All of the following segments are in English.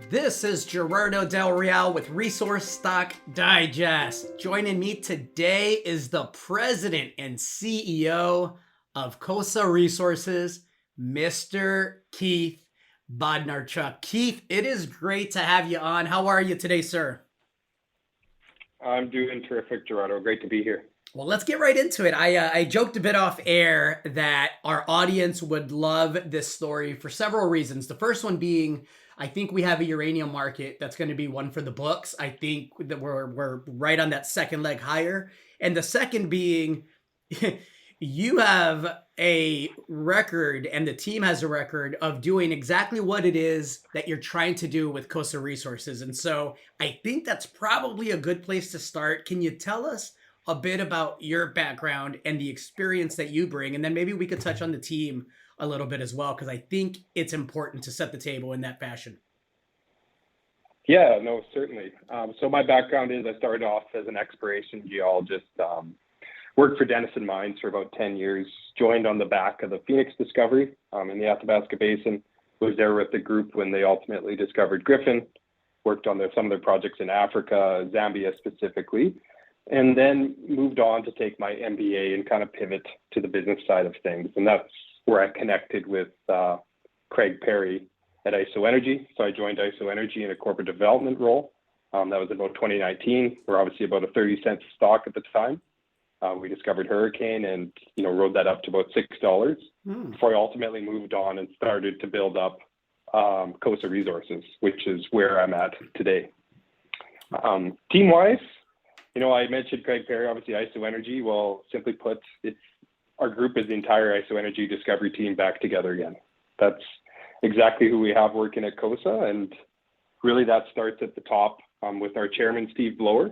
This is Gerardo Del Real with Resource Stock Digest. Joining me today is the president and CEO of Cosa Resources, Mr. Keith Bodnarchuk. Keith, it is great to have you on. How are you today, sir? I'm doing terrific, Gerardo. Great to be here. Well, let's get right into it. I joked a bit off air that our audience would love this story for several reasons. The first one being, I think we have a uranium market that's going to be one for the books. I think that we're right on that second leg higher. And the second being, you have a record and the team has a record of doing exactly what it is that you're trying to do with Cosa Resources. And so I think that's probably a good place to start. Can you tell us a bit about your background and the experience that you bring? And then maybe we could touch on the team a little bit as well, because I think it's important to set the table in that fashion. Yeah, no, certainly. So my background is I started off as an exploration geologist, worked for Denison Mines for about 10 years, joined on the back of the Phoenix discovery in the Athabasca Basin, was there with the group when they ultimately discovered Griffin, worked on some of their projects in Africa, Zambia specifically, and then moved on to take my MBA and kind of pivot to the business side of things. And that's where I connected with Craig Perry at ISO Energy. So I joined ISO Energy in a corporate development role. That was about 2019. We're obviously about a 30-cent stock at the time. We discovered Hurricane and rode that up to about $6 before I ultimately moved on and started to build up Cosa Resources, which is where I'm at today. Team-wise, I mentioned Craig Perry, obviously ISO Energy. Well, simply put, our group is the entire ISO Energy discovery team back together again. That's exactly who we have working at Cosa, and really that starts at the top with our chairman, Steve Blower.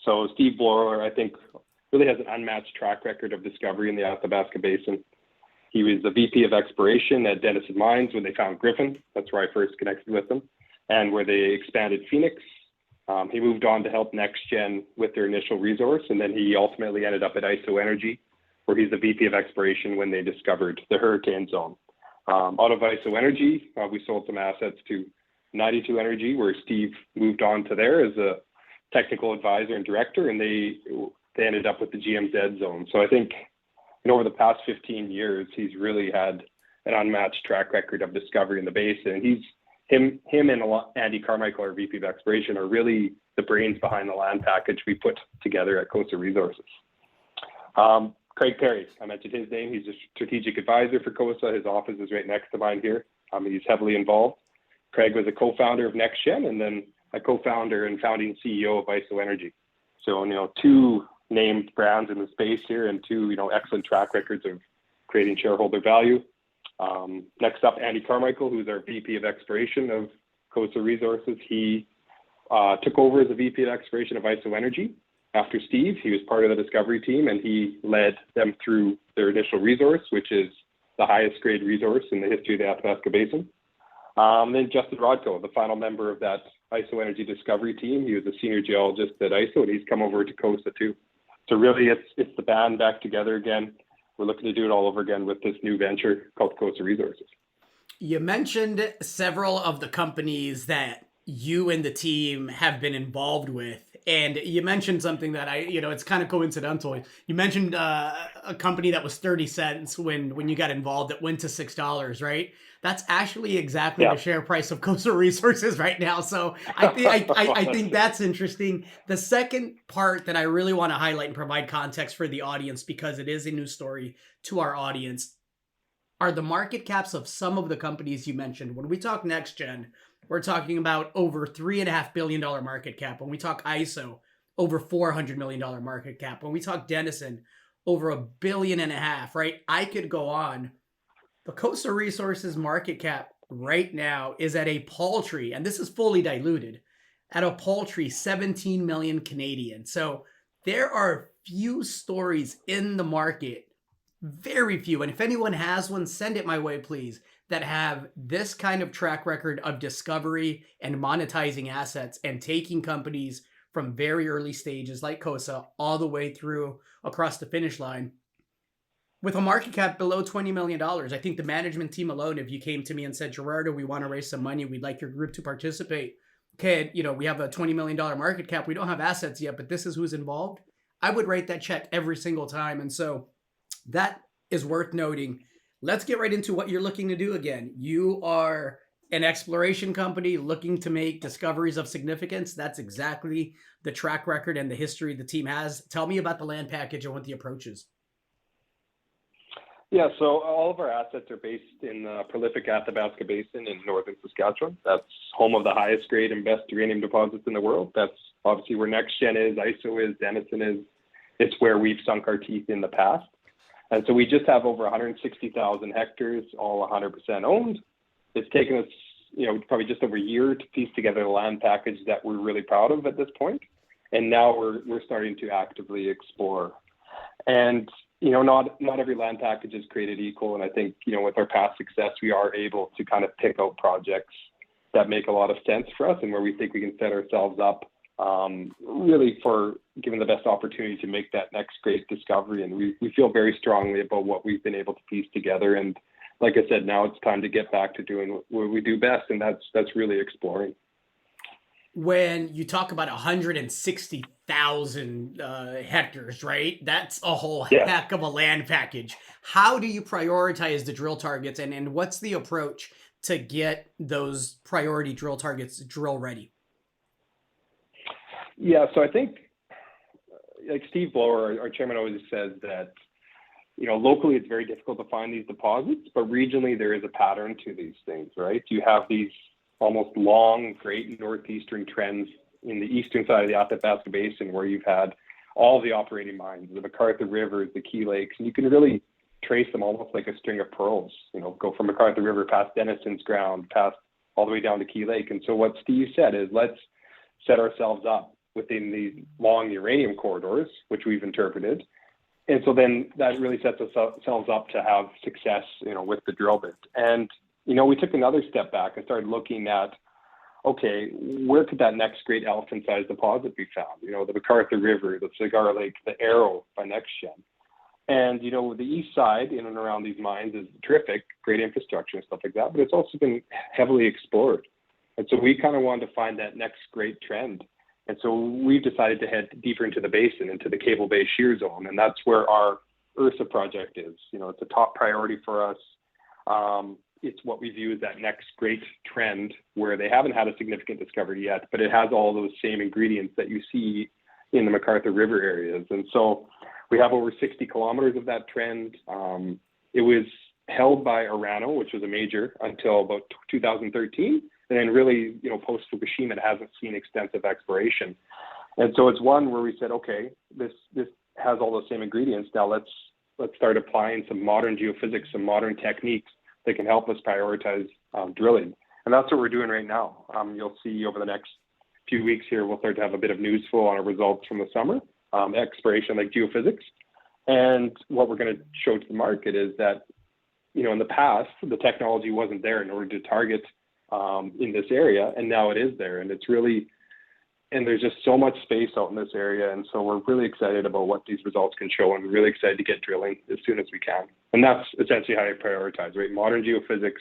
So Steve Blower, I think, really has an unmatched track record of discovery in the Athabasca Basin. He was the VP of exploration at Denison Mines when they found Griffin. That's where I first connected with them, and where they expanded Phoenix. He moved on to help NextGen with their initial resource, and then he ultimately ended up at ISO Energy, where he's the VP of exploration when they discovered the Hurricane Zone. Out of ISO Energy, we sold some assets to 92 Energy, where Steve moved on to there as a technical advisor and director, and they ended up with the GMZ Zone. So I think over the past 15 years, he's really had an unmatched track record of discovery in the basin. Him and Andy Carmichael, our VP of exploration, are really the brains behind the land package we put together at Cosa Resources. Craig Perry, I mentioned his name. He's a strategic advisor for Cosa. His office is right next to mine here. He's heavily involved. Craig was a co-founder of NextGen and then a co-founder and founding CEO of ISO Energy. So, two named brands in the space here and two, excellent track records of creating shareholder value. Next up, Andy Carmichael, who's our VP of exploration of Cosa Resources. He took over as a VP of exploration of ISO Energy. After Steve, he was part of the discovery team and he led them through their initial resource, which is the highest grade resource in the history of the Athabasca Basin. Then Justin Rodko, the final member of that ISO Energy discovery team. He was a senior geologist at ISO and he's come over to Cosa too. So really it's the band back together again. We're looking to do it all over again with this new venture called Cosa Resources. You mentioned several of the companies that you and the team have been involved with. And you mentioned something that it's kind of coincidental. You mentioned a company that was 30 cents when you got involved that went to $6, right? That's actually exactly the share price of Cosa Resources right now. So I think that's interesting. The second part that I really want to highlight and provide context for the audience, because it is a new story to our audience, are the market caps of some of the companies you mentioned. When we talk NextGen, we're talking about over $3.5 billion market cap. When we talk ISO, over $400 million market cap. When we talk Denison, over $1.5 billion, right? I could go on. The Cosa Resources market cap right now is at a paltry, and this is fully diluted, at a paltry 17 million Canadian. So there are few stories in the market, very few. And if anyone has one, send it my way, please, that have this kind of track record of discovery and monetizing assets and taking companies from very early stages like Cosa all the way through across the finish line. with a market cap below $20 million, I think the management team alone, if you came to me and said, Gerardo, we want to raise some money, we'd like your group to participate. Okay, we have a $20 million market cap. We don't have assets yet, but this is who's involved. I would write that check every single time. And so that is worth noting. Let's get right into what you're looking to do again. You are an exploration company looking to make discoveries of significance. That's exactly the track record and the history the team has. Tell me about the land package and what the approach is. Yeah, so all of our assets are based in the prolific Athabasca Basin in northern Saskatchewan. That's home of the highest grade and best uranium deposits in the world. That's obviously where NextGen is, ISO is, Denison is. It's where we've sunk our teeth in the past. And so we just have over 160,000 hectares, all 100% owned. It's taken us, probably just over a year to piece together a land package that we're really proud of at this point. And now we're starting to actively explore. And not every land package is created equal. And I think, with our past success, we are able to kind of pick out projects that make a lot of sense for us and where we think we can set ourselves up really for given the best opportunity to make that next great discovery. And we feel very strongly about what we've been able to piece together. And like I said, now it's time to get back to doing what we do best. And that's really exploring. When you talk about 160,000 hectares, right? That's a whole heck of a land package. How do you prioritize the drill targets, and what's the approach to get those priority drill targets drill ready? Yeah, so I think, like Steve Blower, our chairman, always says that, locally it's very difficult to find these deposits, but regionally there is a pattern to these things, right? You have these almost long, great northeastern trends in the eastern side of the Athabasca Basin where you've had all the operating mines, the McArthur Rivers, the Key Lakes, and you can really trace them almost like a string of pearls, go from McArthur River past Denison's ground, past all the way down to Key Lake. And so what Steve said is let's set ourselves up within these long uranium corridors, which we've interpreted. And so then that really sets ourselves up to have success, with the drill bit. And we took another step back and started looking at, okay, where could that next great elephant-sized deposit be found? The McArthur River, the Cigar Lake, the Arrow by NextGen. And, the east side in and around these mines is terrific, great infrastructure and stuff like that, but it's also been heavily explored. And so we kind of wanted to find that next great trend. And so we've decided to head deeper into the basin, into the Cable Bay Shear Zone, and that's where our Ursa project is. It's a top priority for us. It's what we view as that next great trend where they haven't had a significant discovery yet, but it has all those same ingredients that you see in the McArthur River areas. And so we have over 60 kilometers of that trend. It was held by Uranium, which was a major until about 2013. And then really, post Fukushima, it hasn't seen extensive exploration. And so it's one where we said, okay, this has all those same ingredients. Now let's start applying some modern geophysics, some modern techniques that can help us prioritize drilling. And that's what we're doing right now. You'll see over the next few weeks here, we'll start to have a bit of news flow on our results from the summer, exploration like geophysics. And what we're going to show to the market is that, in the past, the technology wasn't there in order to target in this area, and now it is there. And it's really, and there's just so much space out in this area. And so we're really excited about what these results can show, and we're really excited to get drilling as soon as we can. And that's essentially how you prioritize, right? Modern geophysics,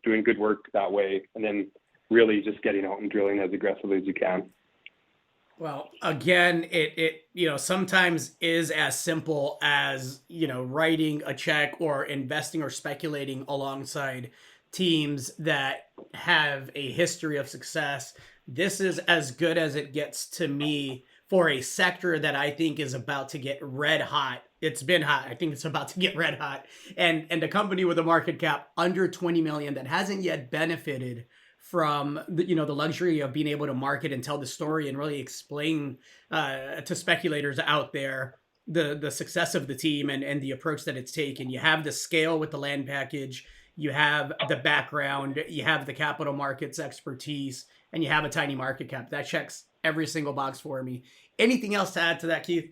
doing good work that way, and then really just getting out and drilling as aggressively as you can. Well, again, it sometimes is as simple as, writing a check or investing or speculating alongside teams that have a history of success. This is as good as it gets to me for a sector that I think is about to get red hot. It's been hot. I think it's about to get red hot. And a company with a market cap under 20 million that hasn't yet benefited from the luxury of being able to market and tell the story and really explain to speculators out there the success of the team and the approach that it's taken. You have the scale with the land package, you have the background, you have the capital markets expertise, and you have a tiny market cap. That checks every single box for me. Anything else to add to that, Keith?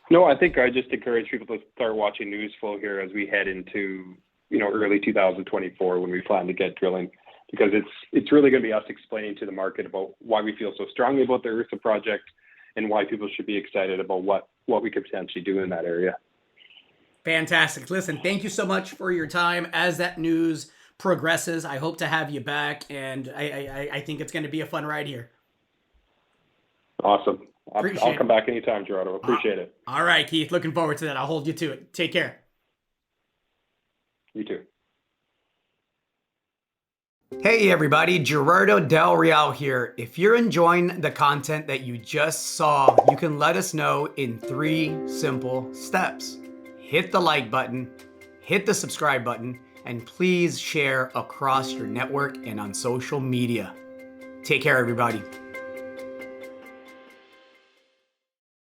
No, I think I just encourage people to start watching news flow here as we head into early 2024 when we plan to get drilling, because it's really going to be us explaining to the market about why we feel so strongly about the Ursa project and why people should be excited about what we could potentially do in that area. Fantastic. Listen, thank you so much for your time. As that news progresses, I hope to have you back, and I think it's going to be a fun ride here. Awesome. Appreciate I'll come back anytime, Gerardo. Appreciate it. All right, Keith. Looking forward to that. I'll hold you to it. Take care. You too. Hey everybody, Gerardo Del Real here. If you're enjoying the content that you just saw, you can let us know in 3 simple steps. Hit the like button, hit the subscribe button, and please share across your network and on social media. Take care, everybody.